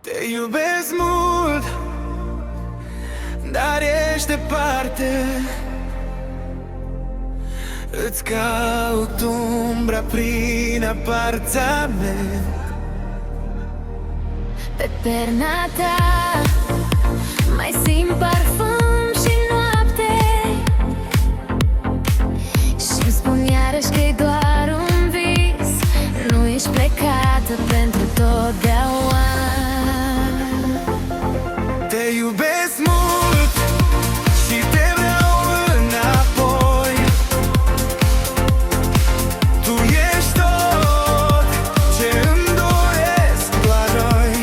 Te iubesc mult, dar ești departe. Îți caut umbra prin apartament. Pe perna ta mai simt parfum și noapte, și-mi spun iarăși că-i doar un vis. Nu ești plecată pentru totdeauna. Te iubesc mult și te vreau înapoi. Tu ești tot ce îmi doresc doar noi.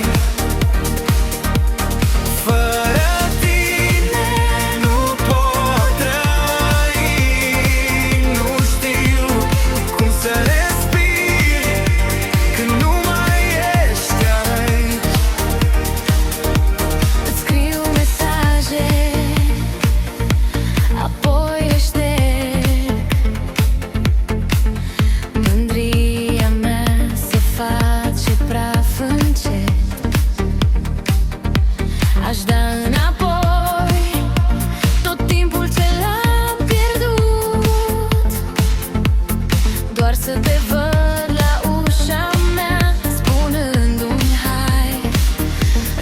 Fără tine nu pot trăi. Nu știu cum să respir când nu mai ești aici. Îți scriu mesaje, apoi le șterg. Mândria mea se face praf încet. Aș da înapoi tot timpul ce l-am pierdut, doar să te văd la ușa mea, spunându-mi hai,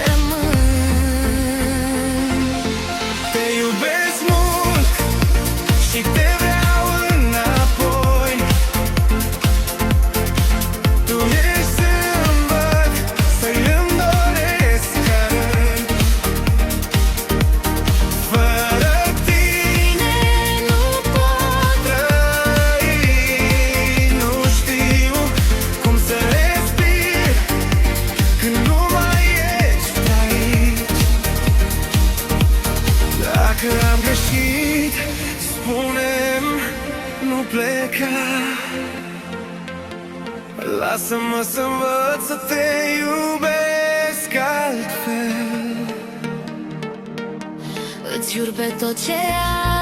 rămâi. Te iubesc mult și te vreau înapoi. Tu ești sâmbăt, să-i îmi doresc carăi. Fără tine nu pot trăi. Nu știu cum să respir când nu mai ești aici. Dacă am greșit, spune-mi, nu pleca. Lasă-mă să învăț să te iubesc altfel. Îți jur pe tot ce am